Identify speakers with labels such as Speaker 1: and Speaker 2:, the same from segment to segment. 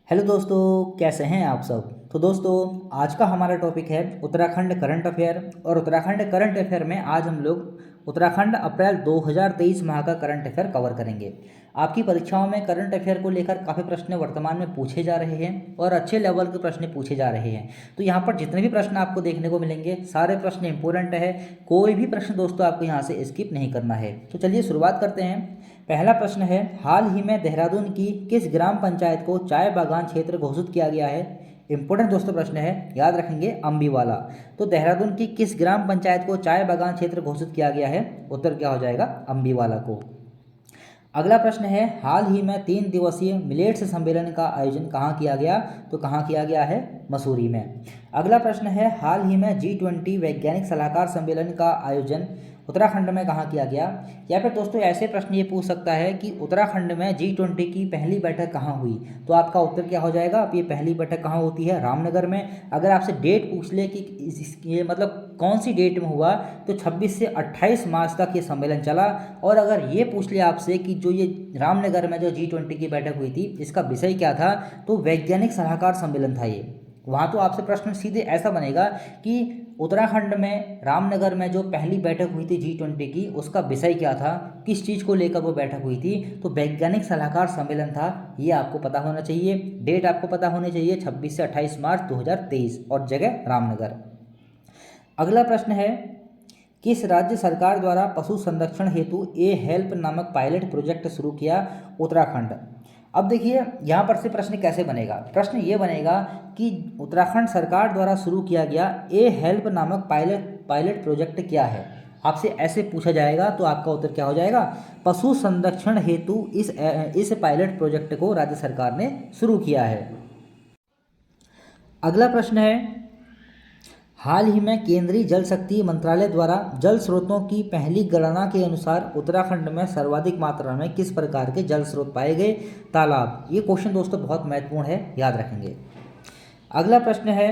Speaker 1: Hello दोस्तों, कैसे हैं आप सब। तो दोस्तों, आज का हमारा टॉपिक है उत्तराखंड करंट अफेयर। और उत्तराखंड करंट अफेयर में आज हम लोग उत्तराखंड अप्रैल 2023 माह का करंट अफेयर कवर करेंगे। आपकी परीक्षाओं में करंट अफेयर को लेकर काफ़ी प्रश्न वर्तमान में पूछे जा रहे हैं और अच्छे लेवल के प्रश्न पूछे जा रहे हैं। तो यहाँ पर जितने भी प्रश्न आपको देखने को मिलेंगे सारे प्रश्न इंपॉर्टेंट है। कोई भी प्रश्न दोस्तों आपको यहाँ से स्किप नहीं करना है। तो चलिए शुरुआत करते हैं। पहला प्रश्न है, हाल ही में देहरादून की किस ग्राम पंचायत को चाय बागान क्षेत्र घोषित किया गया है। इंपॉर्टेंट दोस्तों प्रश्न है, याद रखेंगे अम्बीवाला। तो देहरादून की किस ग्राम पंचायत को चाय बागान क्षेत्र घोषित किया गया है, उत्तर क्या हो जाएगा, अम्बीवाला को। अगला प्रश्न है, हाल ही में 3 दिवसीय मिलेट्स सम्मेलन का आयोजन कहाँ किया गया, तो कहाँ किया गया है, मसूरी में। अगला प्रश्न है, हाल ही में G20 वैज्ञानिक सलाहकार सम्मेलन का आयोजन उत्तराखंड में कहाँ किया गया। या फिर दोस्तों ऐसे प्रश्न ये पूछ सकता है कि उत्तराखंड में G20 की पहली बैठक कहाँ हुई, तो आपका उत्तर क्या हो जाएगा। अब ये पहली बैठक कहाँ होती है, रामनगर में। अगर आपसे डेट पूछ ले कि ये मतलब कौन सी डेट में हुआ, तो 26 से 28 मार्च तक ये सम्मेलन चला। और अगर ये पूछ ले आपसे कि जो ये रामनगर में जो G20 की बैठक हुई थी इसका विषय क्या था, तो वैज्ञानिक सलाहकार सम्मेलन था ये। वहाँ तो आपसे प्रश्न सीधे ऐसा बनेगा कि उत्तराखंड में रामनगर में जो पहली बैठक हुई थी G20 की, उसका विषय क्या था, किस चीज़ को लेकर वो बैठक हुई थी, तो वैज्ञानिक सलाहकार सम्मेलन था। ये आपको पता होना चाहिए, डेट आपको पता होनी चाहिए 26 से 28 मार्च 2023 और जगह रामनगर। अगला प्रश्न है, किस राज्य सरकार द्वारा पशु संरक्षण हेतु ए हेल्प नामक पायलट प्रोजेक्ट शुरू किया, उत्तराखंड। अब देखिए यहाँ पर से प्रश्न कैसे बनेगा। प्रश्न ये बनेगा कि उत्तराखंड सरकार द्वारा शुरू किया गया ए हेल्प नामक पायलट प्रोजेक्ट क्या है। आपसे ऐसे पूछा जाएगा तो आपका उत्तर क्या हो जाएगा, पशु संरक्षण हेतु इस पायलट प्रोजेक्ट को राज्य सरकार ने शुरू किया है। अगला प्रश्न है, हाल ही में केंद्रीय जल शक्ति मंत्रालय द्वारा जल स्रोतों की पहली गणना के अनुसार उत्तराखंड में सर्वाधिक मात्रा में किस प्रकार के जल स्रोत पाए गए, तालाब। ये क्वेश्चन दोस्तों बहुत महत्वपूर्ण है, याद रखेंगे। अगला प्रश्न है,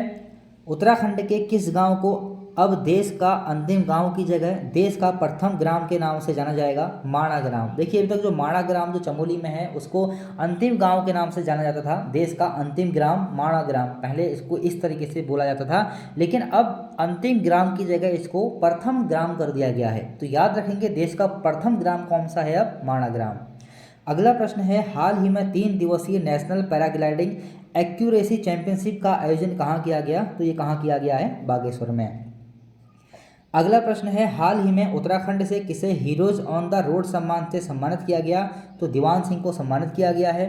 Speaker 1: उत्तराखंड के किस गांव को अब देश का अंतिम गांव की जगह देश का प्रथम ग्राम के नाम से जाना जाएगा, माणा ग्राम। देखिए अभी तक जो माणा ग्राम जो चमोली में है उसको अंतिम गांव के नाम से जाना जाता था, देश का अंतिम ग्राम माणा ग्राम, पहले इसको इस तरीके से बोला जाता था। लेकिन अब अंतिम ग्राम की जगह इसको प्रथम ग्राम कर दिया गया है। तो याद रखेंगे देश का प्रथम ग्राम कौन सा है, अब माणा ग्राम। अगला प्रश्न है, हाल ही में 3 दिवसीय नेशनल पैराग्लाइडिंग एक्यूरेसी चैंपियनशिप का आयोजन कहाँ किया गया, तो ये कहाँ किया गया है, बागेश्वर में। अगला प्रश्न है, हाल ही में उत्तराखंड से किसे हीरोज ऑन द रोड सम्मान से सम्मानित किया गया, तो दीवान सिंह को सम्मानित किया गया है।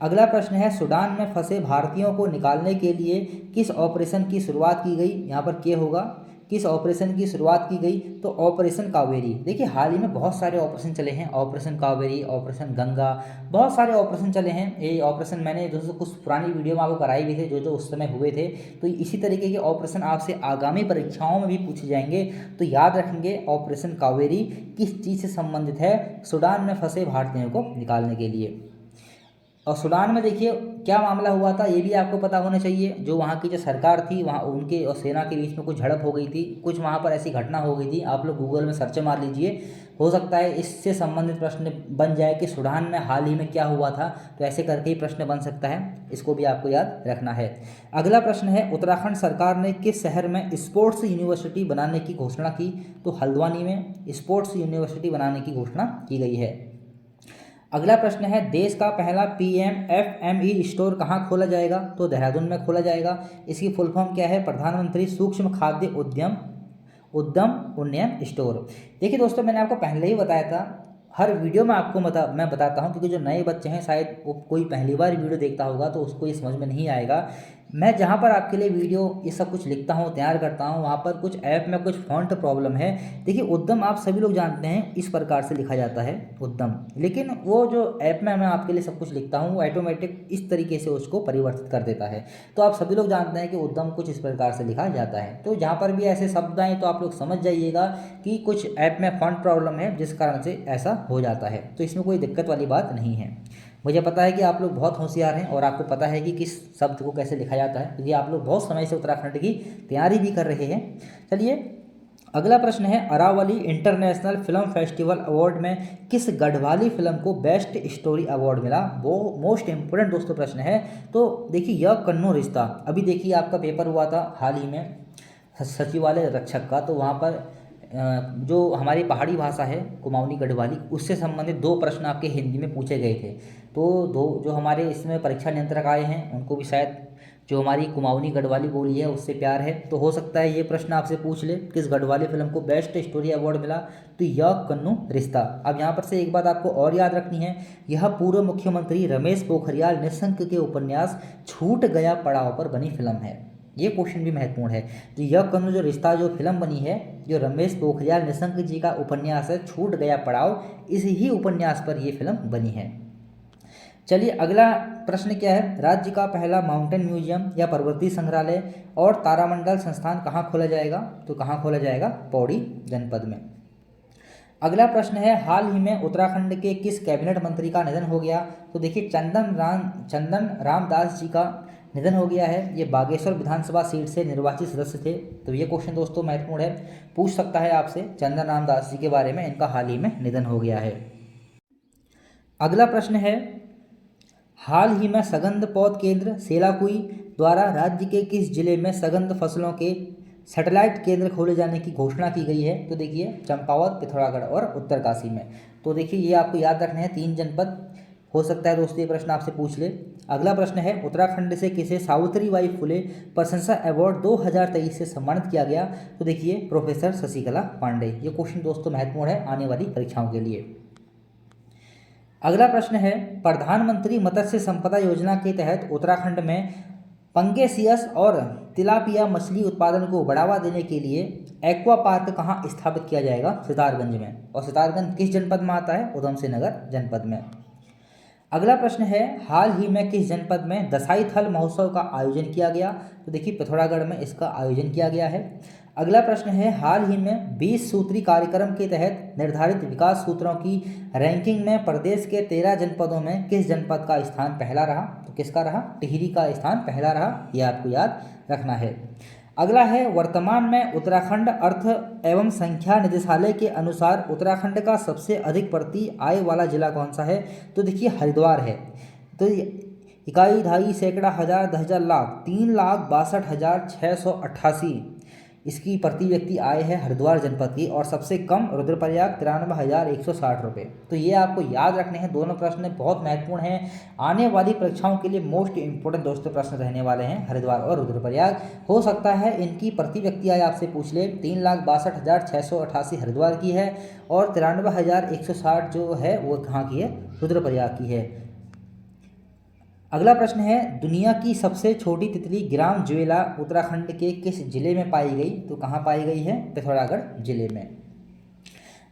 Speaker 1: अगला प्रश्न है, सूडान में फंसे भारतीयों को निकालने के लिए किस ऑपरेशन की शुरुआत की गई, यहाँ पर क्या होगा, किस ऑपरेशन की शुरुआत की गई, तो ऑपरेशन कावेरी। देखिए हाल ही में बहुत सारे ऑपरेशन चले हैं, ऑपरेशन कावेरी, ऑपरेशन गंगा, बहुत सारे ऑपरेशन चले हैं। ये ऑपरेशन मैंने दोस्तों कुछ पुरानी वीडियो में आपको कराई भी थे, जो जो उस समय हुए थे। तो इसी तरीके के ऑपरेशन आपसे आगामी परीक्षाओं में भी पूछे जाएंगे। तो याद रखेंगे ऑपरेशन कावेरी किस चीज़ से संबंधित है, सूडान में फंसे भारतीयों को निकालने के लिए। और सूडान में देखिए क्या मामला हुआ था ये भी आपको पता होना चाहिए। जो वहाँ की जो सरकार थी, वहाँ उनके और सेना के बीच में कुछ झड़प हो गई थी, कुछ वहाँ पर ऐसी घटना हो गई थी। आप लोग गूगल में सर्च मार लीजिए, हो सकता है इससे संबंधित प्रश्न बन जाए कि सूडान में हाल ही में क्या हुआ था। तो ऐसे करके ही प्रश्न बन सकता है, इसको भी आपको याद रखना है। अगला प्रश्न है, उत्तराखंड सरकार ने किस शहर में स्पोर्ट्स यूनिवर्सिटी बनाने की घोषणा की, तो हल्द्वानी में स्पोर्ट्स यूनिवर्सिटी बनाने की घोषणा की गई है। अगला प्रश्न है, देश का पहला PMFME स्टोर कहाँ खोला जाएगा, तो देहरादून में खोला जाएगा। इसकी फुल फॉर्म क्या है, प्रधानमंत्री सूक्ष्म खाद्य उद्यम उन्नयन स्टोर। देखिए दोस्तों मैंने आपको पहले ही बताया था, हर वीडियो में आपको मैं बताता हूँ, क्योंकि जो नए बच्चे हैं शायद वो कोई पहली बार वीडियो देखता होगा तो उसको ये समझ में नहीं आएगा। मैं जहाँ पर आपके लिए वीडियो ये सब कुछ लिखता हूँ, तैयार करता हूँ, वहाँ पर कुछ ऐप में कुछ फॉन्ट प्रॉब्लम है। देखिए उद्यम आप सभी लोग जानते हैं इस प्रकार से लिखा जाता है उद्यम, लेकिन वो जो ऐप में मैं आपके लिए सब कुछ लिखता हूँ वो ऑटोमेटिक इस तरीके से उसको परिवर्तित कर देता है। तो आप सभी लोग जानते हैं कि उद्यम कुछ इस प्रकार से लिखा जाता है। तो जहाँ पर भी ऐसे शब्द आए तो आप लोग समझ जाइएगा कि कुछ ऐप में फॉन्ट प्रॉब्लम है जिस कारण से ऐसा हो जाता है। तो इसमें कोई दिक्कत वाली बात नहीं है। मुझे पता है कि आप लोग बहुत होशियार हैं और आपको पता है कि किस शब्द को कैसे लिखा जाता है, क्योंकि आप लोग बहुत समय से उत्तराखंड की तैयारी भी कर रहे हैं। चलिए अगला प्रश्न है, Aravalli international film festival award में किस गढ़वाली फिल्म को बेस्ट स्टोरी अवार्ड मिला? वो मोस्ट इंपोर्टेंट दोस्तों प्रश्न है। तो देखिए, यह कन्नू रिश्ता, अभी देखिए आपका पेपर हुआ था हाल ही में सचिवालय रक्षक का, तो वहाँ पर जो हमारी पहाड़ी भाषा है कुमाऊनी गढ़वाली, उससे संबंधित 2 प्रश्न आपके हिंदी में पूछे गए थे। तो जो हमारे इसमें परीक्षा नियंत्रक आए हैं उनको भी शायद जो हमारी कुमाऊनी गढ़वाली बोली है उससे प्यार है, तो हो सकता है ये प्रश्न आपसे पूछ ले, किस गढ़वाली फिल्म को बेस्ट स्टोरी अवार्ड मिला? तो यह कन्नू रिश्ता। अब यहाँ पर से एक बात आपको और याद रखनी है, यह पूर्व मुख्यमंत्री रमेश पोखरियाल निशंक के उपन्यास छूट गया पड़ाव पर बनी फिल्म है। ये क्वेश्चन भी महत्वपूर्ण है। तो यह कन्नू जो रिश्ता जो फिल्म बनी है, जो रमेश पोखरियाल निशंक जी का उपन्यास है छूट गया पड़ाव, इस ही उपन्यास पर यह फिल्म बनी है। चलिए अगला प्रश्न क्या है, राज्य का पहला माउंटेन म्यूजियम या पर्वतीय संग्रहालय और तारामंडल संस्थान कहाँ खोला जाएगा? तो कहाँ खोला जाएगा? पौड़ी जनपद में। अगला प्रश्न है, हाल ही में उत्तराखंड के किस कैबिनेट मंत्री का निधन हो गया? तो देखिए चंदन रामदास जी का निधन हो गया है। ये बागेश्वर विधानसभा सीट से निर्वाचित सदस्य थे। तो ये क्वेश्चन दोस्तों महत्वपूर्ण है, पूछ सकता है आपसे चंदन रामदास जी के बारे में, इनका हाल ही में निधन हो गया है। अगला प्रश्न है, हाल ही में सगंध पौध केंद्र सेलाकुई द्वारा राज्य के किस जिले में सगंध फसलों के सैटेलाइट केंद्र खोले जाने की घोषणा की गई है? तो देखिए चंपावत, पिथौरागढ़ और उत्तरकाशी में। तो देखिए ये आपको याद रखने हैं 3 जनपद, हो सकता है दोस्तों ये प्रश्न आपसे पूछ ले। अगला प्रश्न है, उत्तराखंड से किसे सावित्रीबाई फुले प्रशंसा अवार्ड 2023 से सम्मानित किया गया? तो देखिए प्रोफेसर शशिकला पांडे। ये क्वेश्चन दोस्तों महत्वपूर्ण है आने वाली परीक्षाओं के लिए। अगला प्रश्न है, प्रधानमंत्री मत्स्य संपदा योजना के तहत उत्तराखंड में पंगेसियस और तिलापिया मछली उत्पादन को बढ़ावा देने के लिए एक्वा पार्क कहाँ स्थापित किया जाएगा? सितारगंज में। और सितारगंज किस जनपद में आता है? उधम सिंह नगर जनपद में। अगला प्रश्न है, हाल ही में किस जनपद में दसाई थल महोत्सव का आयोजन किया गया? तो देखिए पिथौरागढ़ में इसका आयोजन किया गया है। अगला प्रश्न है, हाल ही में 20 सूत्री कार्यक्रम के तहत निर्धारित विकास सूत्रों की रैंकिंग में प्रदेश के 13 जनपदों में किस जनपद का स्थान पहला रहा? तो किसका रहा? टिहरी का स्थान पहला रहा, यह आपको याद रखना है। अगला है, वर्तमान में उत्तराखंड अर्थ एवं संख्या निदेशालय के अनुसार उत्तराखंड का सबसे अधिक प्रति आय वाला जिला कौन सा है? तो देखिए हरिद्वार है। तो इकाई, ढाई, सैकड़ा, हजार, 10,000, लाख, 3,62,688 इसकी प्रति व्यक्ति आय है हरिद्वार जनपद की। और सबसे कम रुद्रप्रयाग 93,160 रुपये। तो ये आपको याद रखने हैं, दोनों प्रश्न बहुत महत्वपूर्ण हैं, आने वाली परीक्षाओं के लिए मोस्ट इंपोर्टेंट दोस्तों प्रश्न रहने वाले हैं। हरिद्वार और रुद्रप्रयाग, हो सकता है इनकी प्रति व्यक्ति आय आपसे पूछ ले। 3,62,688 हरिद्वार की है और 93,160 जो है वो कहाँ की है? रुद्रप्रयाग की है। अगला प्रश्न है, दुनिया की सबसे छोटी तितली ग्राम ज्वेला उत्तराखंड के किस जिले में पाई गई? तो कहाँ पाई गई है? पिथौरागढ़ जिले में।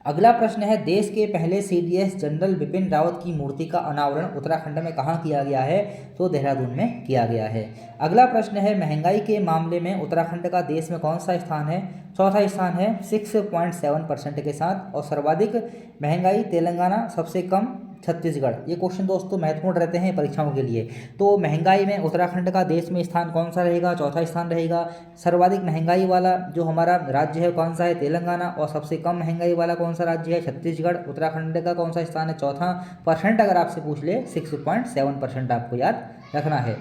Speaker 1: अगला प्रश्न है, देश के पहले CDS जनरल बिपिन रावत की मूर्ति का अनावरण उत्तराखंड में कहाँ किया गया है? तो देहरादून में किया गया है। अगला प्रश्न है, महंगाई के मामले में उत्तराखंड का देश में कौन सा स्थान है? चौथा स्थान है 6.7% के साथ। और सर्वाधिक महंगाई तेलंगाना, सबसे कम छत्तीसगढ़। ये क्वेश्चन दोस्तों महत्वपूर्ण रहते हैं परीक्षाओं के लिए। तो महंगाई में उत्तराखंड का देश में स्थान कौन सा रहेगा? चौथा स्थान रहेगा। सर्वाधिक महंगाई वाला जो हमारा राज्य है कौन सा है? तेलंगाना। और सबसे कम महंगाई वाला कौन सा राज्य है? छत्तीसगढ़। उत्तराखंड का कौन सा स्थान है? चौथा। परसेंट अगर आपसे पूछ ले 6.7% आपको याद रखना है।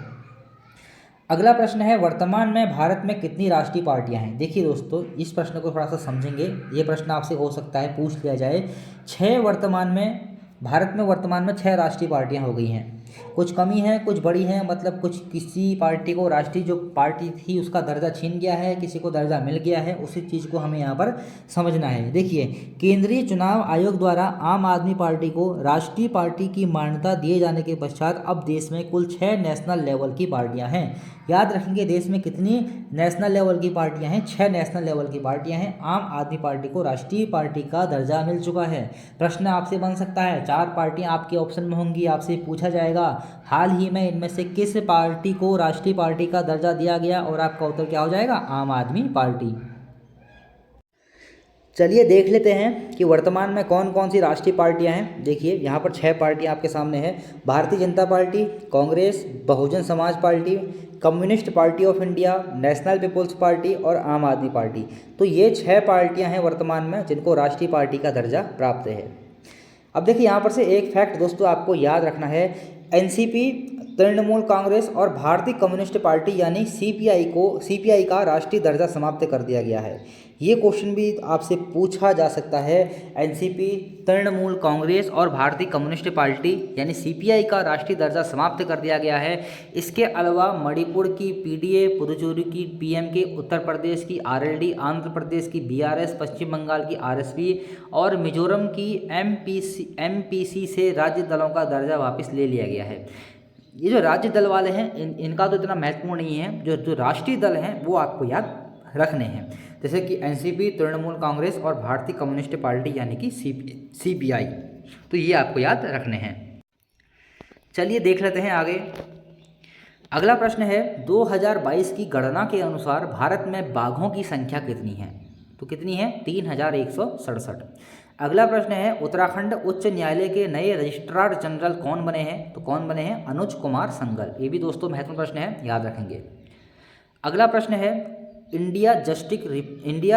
Speaker 1: अगला प्रश्न है, वर्तमान में भारत में कितनी राष्ट्रीय पार्टियां हैं? देखिए दोस्तों इस प्रश्न को थोड़ा सा समझेंगे, ये प्रश्न आपसे हो सकता है पूछ लिया जाए। भारत में वर्तमान में 6 राष्ट्रीय पार्टियां हो गई हैं। कुछ कमी है, कुछ बड़ी हैं, मतलब कुछ किसी पार्टी को राष्ट्रीय जो पार्टी थी उसका दर्जा छीन गया है, किसी को दर्जा मिल गया है, उसी चीज़ को हमें यहाँ पर समझना है। देखिए, केंद्रीय चुनाव आयोग द्वारा आम आदमी पार्टी को राष्ट्रीय पार्टी की मान्यता दिए जाने के पश्चात अब देश में कुल 6 नेशनल लेवल की पार्टियां हैं। याद रखेंगे देश में कितनी नेशनल लेवल की पार्टियां हैं? 6 नेशनल लेवल की पार्टियां हैं। आम आदमी पार्टी को राष्ट्रीय पार्टी का दर्जा मिल चुका है। प्रश्न आपसे बन सकता है, 4 पार्टियां आपके ऑप्शन में होंगी, आपसे पूछा जाएगा हाल ही में इनमें से किस पार्टी को राष्ट्रीय पार्टी का दर्जा दिया गया? और आपका उत्तर क्या हो जाएगा? आम आदमी पार्टी। चलिए देख लेते हैं कि वर्तमान में कौन कौन सी राष्ट्रीय पार्टियां हैं। देखिए यहाँ पर 6 पार्टियां आपके सामने हैं। Bharatiya Janata party, Congress, Bahujan Samaj party, communist party of India, national people's party और आम आदमी पार्टी। तो ये 6 पार्टियां हैं वर्तमान में जिनको राष्ट्रीय पार्टी का दर्जा प्राप्त है। अब देखिए यहाँ पर से एक फैक्ट दोस्तों आपको याद रखना है। एनसीपी, तृणमूल कांग्रेस और भारतीय कम्युनिस्ट पार्टी यानी सीपीआई का राष्ट्रीय दर्जा समाप्त कर दिया गया है। ये क्वेश्चन भी आपसे पूछा जा सकता है। एनसीपी, तृणमूल कांग्रेस और भारतीय कम्युनिस्ट पार्टी यानी सीपीआई का राष्ट्रीय दर्जा समाप्त कर दिया गया है। इसके अलावा मणिपुर की पीडीए, पुदुचेरी की पीएमके, उत्तर प्रदेश की आरएलडी, आंध्र प्रदेश की बीआरएस, पश्चिम बंगाल की आरएसपी और मिजोरम की एमपीसी से राज्य दलों का दर्जा वापस ले लिया गया है। ये जो राज्य दल वाले हैं इनका तो इतना महत्वपूर्ण नहीं है। जो राष्ट्रीय दल हैं वो आपको याद रखने हैं, जैसे कि एनसीपी, तृणमूल कांग्रेस और भारतीय कम्युनिस्ट पार्टी यानी कि सीपीआई। तो ये आपको याद रखने हैं। चलिए देख लेते हैं आगे। अगला प्रश्न है 2022 की गणना के अनुसार भारत में बाघों की संख्या कितनी है? तो कितनी है? 3167। अगला प्रश्न है उत्तराखंड उच्च न्यायालय के नए रजिस्ट्रार जनरल कौन बने हैं? तो कौन बने हैं? अनुज कुमार संगल। ये भी दोस्तों महत्वपूर्ण प्रश्न है, याद रखेंगे। अगला प्रश्न है इंडिया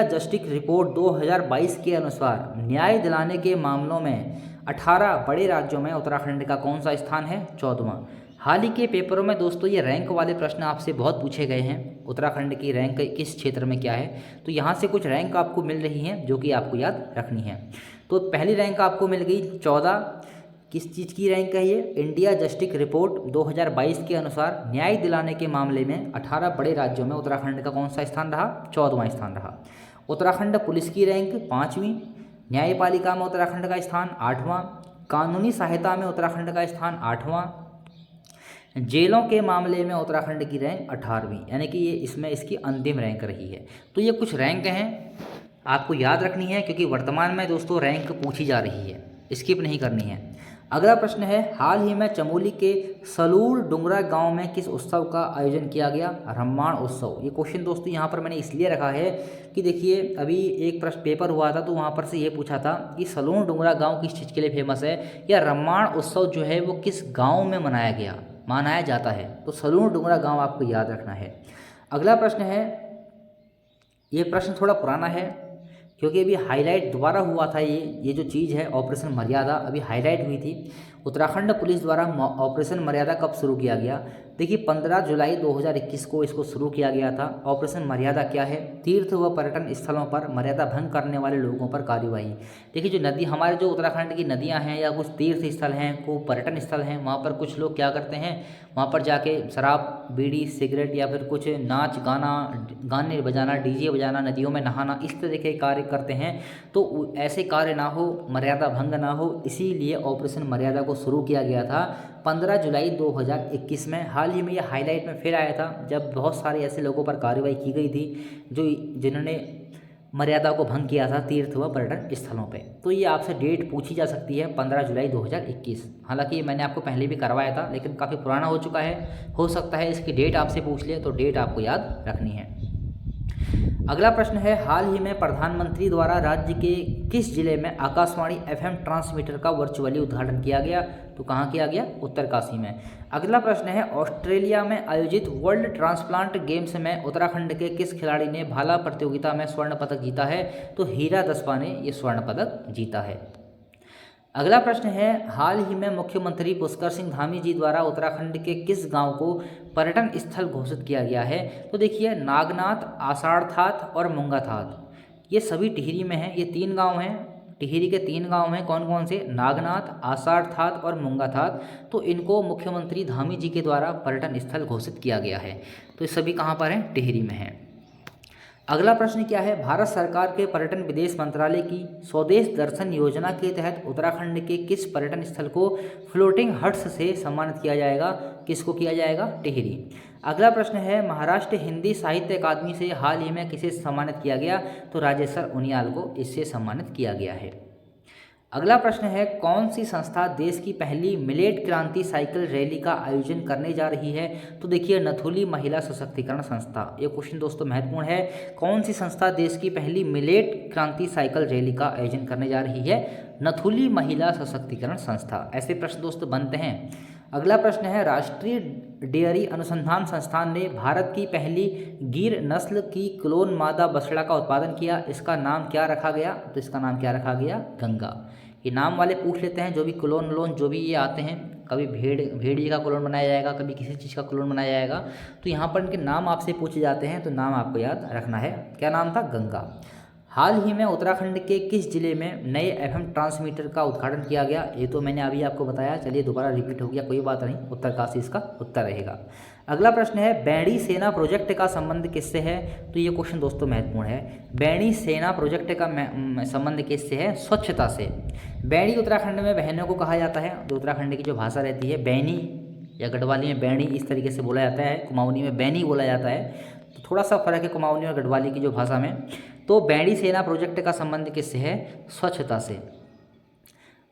Speaker 1: जस्टिस रिपोर्ट 2022 के अनुसार न्याय दिलाने के मामलों में 18 बड़े राज्यों में उत्तराखंड का कौन सा स्थान है? 14वां। हाल ही के पेपरों में दोस्तों ये रैंक वाले प्रश्न आपसे बहुत पूछे गए हैं। उत्तराखंड की रैंक किस क्षेत्र में क्या है? तो यहाँ से कुछ रैंक आपको मिल रही हैं जो कि आपको याद रखनी है। तो पहली रैंक आपको मिल गई 14। किस चीज़ की रैंक है ये? इंडिया जस्टिस रिपोर्ट 2022 के अनुसार न्याय दिलाने के मामले में 18 बड़े राज्यों में उत्तराखंड का कौन सा स्थान रहा? 14वां स्थान रहा। उत्तराखंड पुलिस की रैंक 5वीं। न्यायपालिका में उत्तराखंड का स्थान 8वां। कानूनी सहायता में उत्तराखंड का स्थान 8वां। जेलों के मामले में उत्तराखंड की रैंक 18वीं, यानी कि ये इसमें इसकी अंतिम रैंक रही है। तो ये कुछ रैंक हैं आपको याद रखनी है, क्योंकि वर्तमान में दोस्तों रैंक पूछी जा रही है, स्किप नहीं करनी है। अगला प्रश्न है हाल ही में चमोली के सलूर डुंगरा गांव में किस उत्सव का आयोजन किया गया? रम्माण उत्सव। ये क्वेश्चन दोस्तों यहाँ पर मैंने इसलिए रखा है कि देखिए अभी एक प्रश्न पेपर हुआ था तो वहाँ पर से ये पूछा था कि सलूर डुंगरा गांव किस चीज़ के लिए फेमस है, या रम्माण उत्सव जो है वो किस गाँव में मनाया जाता है। तो सलूर डुंगरा गाँव आपको याद रखना है। अगला प्रश्न है, ये प्रश्न थोड़ा पुराना है क्योंकि अभी हाईलाइट दोबारा हुआ था। ये जो चीज़ है ऑपरेशन मर्यादा अभी हाईलाइट हुई थी। उत्तराखंड पुलिस द्वारा ऑपरेशन मर्यादा कब शुरू किया गया? देखिए 15 जुलाई 2021 को इसको शुरू किया गया था। ऑपरेशन मर्यादा क्या है? तीर्थ व पर्यटन स्थलों पर मर्यादा भंग करने वाले लोगों पर कार्यवाही। देखिए जो नदी हमारे जो उत्तराखंड की नदियां हैं या कुछ तीर्थ स्थल हैं, को पर्यटन स्थल हैं, वहाँ पर कुछ लोग क्या करते हैं, वहाँ पर जाके शराब, बीड़ी, सिगरेट या फिर कुछ नाच गाने बजाना, डीजे बजाना, नदियों में नहाना, इस तरह के कार्य करते हैं। तो ऐसे कार्य ना हो, मर्यादा भंग ना हो, इसीलिए ऑपरेशन मर्यादा को शुरू किया गया था 15 जुलाई 2021 में। हाल ही में ये हाईलाइट में फिर आया था जब बहुत सारे ऐसे लोगों पर कार्रवाई की गई थी जिन्होंने मर्यादा को भंग किया था तीर्थ व पर्यटन स्थलों पे। तो ये आपसे डेट पूछी जा सकती है 15 जुलाई 2021। हालांकि मैंने आपको पहले भी करवाया था लेकिन काफ़ी पुराना हो चुका है, हो सकता है इसकी डेट आपसे पूछ ले, तो डेट आपको याद रखनी है। अगला प्रश्न है हाल ही में प्रधानमंत्री द्वारा राज्य के किस जिले में आकाशवाणी एफएम ट्रांसमीटर का वर्चुअली उद्घाटन किया गया? तो कहाँ किया गया? उत्तरकाशी में। अगला प्रश्न है ऑस्ट्रेलिया में आयोजित वर्ल्ड ट्रांसप्लांट गेम्स में उत्तराखंड के किस खिलाड़ी ने भाला प्रतियोगिता में स्वर्ण पदक जीता है? तो हीरा दसपा ने ये स्वर्ण पदक जीता है। अगला प्रश्न है हाल ही में मुख्यमंत्री पुष्कर सिंह धामी जी द्वारा उत्तराखंड के किस गांव को पर्यटन स्थल घोषित किया गया है? तो देखिए नागनाथ, आषाढ़थाथ और मुंगाथाथ, ये सभी टिहरी में हैं। ये 3 गांव हैं, टिहरी के 3 गांव हैं। कौन कौन से? नागनाथ, आषाढ़थाथ और मुंगाथाथ। तो इनको मुख्यमंत्री धामी जी के द्वारा पर्यटन स्थल घोषित किया गया है। तो ये सभी कहाँ पर हैं? टिहरी में हैं। अगला प्रश्न क्या है भारत सरकार के पर्यटन विदेश मंत्रालय की स्वदेश दर्शन योजना के तहत उत्तराखंड के किस पर्यटन स्थल को फ्लोटिंग हट्स से सम्मानित किया जाएगा? किसको किया जाएगा? टिहरी। अगला प्रश्न है महाराष्ट्र हिंदी साहित्य अकादमी से हाल ही में किसे सम्मानित किया गया? तो राजेश्वर उनियाल को इससे सम्मानित किया गया है। अगला प्रश्न है, कौन सी संस्था देश की पहली मिलेट क्रांति साइकिल रैली का आयोजन करने जा रही है? तो देखिए, नथुली महिला सशक्तिकरण संस्था। ये क्वेश्चन दोस्तों महत्वपूर्ण है। कौन सी संस्था देश की पहली मिलेट क्रांति साइकिल रैली का आयोजन करने जा रही है? नथुली महिला सशक्तिकरण संस्था। ऐसे प्रश्न दोस्तों बनते हैं। अगला प्रश्न है, राष्ट्रीय डेयरी अनुसंधान संस्थान ने भारत की पहली गिर नस्ल की क्लोन मादा बछड़ा का उत्पादन किया। इसका नाम क्या रखा गया? तो इसका नाम क्या रखा गया? गंगा। ये नाम वाले पूछ लेते हैं, जो भी क्लोन जो भी ये आते हैं, कभी भेड़िए का क्लोन बनाया जाएगा, कभी किसी चीज़ का क्लोन बनाया जाएगा, तो यहाँ पर इनके नाम आपसे पूछे जाते हैं, तो नाम आपको याद रखना है। क्या नाम था? गंगा। हाल ही में उत्तराखंड के किस जिले में नए एफएम ट्रांसमीटर का उद्घाटन किया गया? ये तो मैंने अभी आपको बताया, चलिए दोबारा रिपीट हो गया, कोई बात नहीं, उत्तरकाशी इसका उत्तर रहेगा। अगला प्रश्न है, बैणी सेना प्रोजेक्ट का संबंध किससे है? तो ये क्वेश्चन दोस्तों महत्वपूर्ण है। बैणी सेना प्रोजेक्ट का संबंध किससे है? स्वच्छता से। बैणी उत्तराखंड में बहनों को कहा जाता है। जो उत्तराखंड की जो भाषा रहती है, बैणी या गढ़वाली में बैणी इस तरीके से बोला जाता है, कुमाऊनी में बैनी बोला जाता है, तो थोड़ा सा फर्क है कुमाऊनी और गढ़वाली की जो भाषा में। तो बैणी सेना प्रोजेक्ट का संबंध किससे है? स्वच्छता से।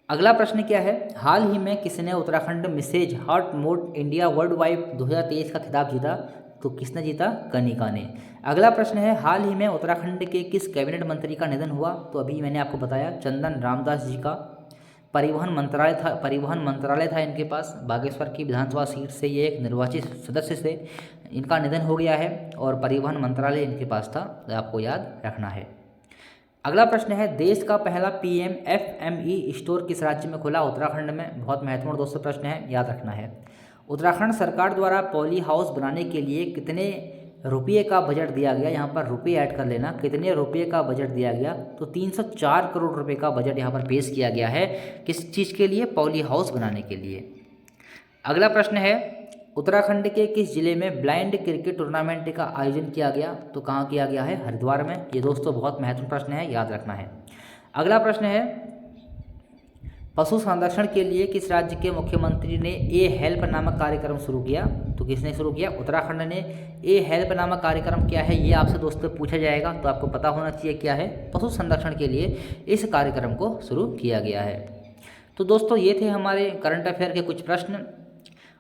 Speaker 1: अगला प्रश्न क्या है, हाल ही में किसने Uttarakhand Mrs haute monde India world wide 2023 का खिताब जीता? तो किसने जीता? कनिका ने। अगला प्रश्न है, हाल ही में उत्तराखंड के किस कैबिनेट मंत्री का निधन हुआ? तो अभी मैंने आपको बताया, चंदन रामदास जी का। परिवहन मंत्रालय था इनके पास। बागेश्वर की विधानसभा सीट से ये एक निर्वाचित सदस्य से, इनका निधन हो गया है और परिवहन मंत्रालय इनके पास था, तो आपको याद रखना है। अगला प्रश्न है, देश का पहला पीएम एफएमई स्टोर किस राज्य में खुला? उत्तराखंड में। बहुत महत्वपूर्ण दोस्तों प्रश्न है, याद रखना है। उत्तराखंड सरकार द्वारा पॉली हाउस बनाने के लिए कितने रुपये का बजट दिया गया? यहाँ पर रुपये ऐड कर लेना, कितने रुपये का बजट दिया गया? तो 304 करोड़ रुपए का बजट यहाँ पर पेश किया गया है। किस चीज़ के लिए? पॉली हाउस बनाने के लिए। अगला प्रश्न है, उत्तराखंड के किस जिले में ब्लाइंड क्रिकेट टूर्नामेंट का आयोजन किया गया? तो कहाँ किया गया है? हरिद्वार में। ये दोस्तों बहुत महत्वपूर्ण प्रश्न है, याद रखना है। अगला प्रश्न है, पशु संरक्षण के लिए किस राज्य के मुख्यमंत्री ने ए हेल्प नामक कार्यक्रम शुरू किया? तो किसने शुरू किया? उत्तराखंड ने। ए हेल्प नामक कार्यक्रम क्या है, ये आपसे दोस्तों पूछा जाएगा, तो आपको पता होना चाहिए क्या है। पशु संरक्षण के लिए इस कार्यक्रम को शुरू किया गया है। तो दोस्तों ये थे हमारे करंट अफेयर के कुछ प्रश्न,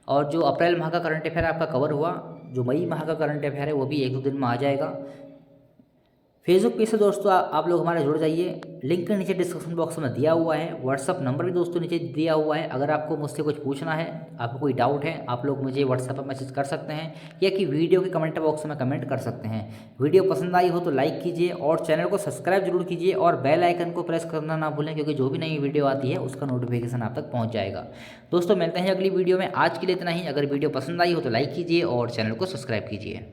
Speaker 1: और जो अप्रैल माह का करंट अफेयर आपका कवर हुआ, जो मई माह का करंट अफेयर है वो भी 1-2 दिन में आ जाएगा। फेसबुक पेज से दोस्तों आप लोग हमारे जुड़ जाइए, लिंक नीचे डिस्क्रिप्शन बॉक्स में दिया हुआ है। व्हाट्सअप नंबर भी दोस्तों नीचे दिया हुआ है। अगर आपको मुझसे कुछ पूछना है, आपको कोई डाउट है, आप लोग मुझे व्हाट्सएप पर मैसेज कर सकते हैं, या कि वीडियो के कमेंट बॉक्स में कमेंट कर सकते हैं। वीडियो पसंद आई हो तो लाइक कीजिए और चैनल को सब्सक्राइब जरूर कीजिए, और बेल आइकन को प्रेस करना ना भूलें, क्योंकि जो भी नई वीडियो आती है उसका नोटिफिकेशन आप तक पहुँच जाएगा। दोस्तों मिलते हैं अगली वीडियो में, आज के लिए इतना ही। अगर वीडियो पसंद आई हो तो लाइक कीजिए और चैनल को सब्सक्राइब कीजिए।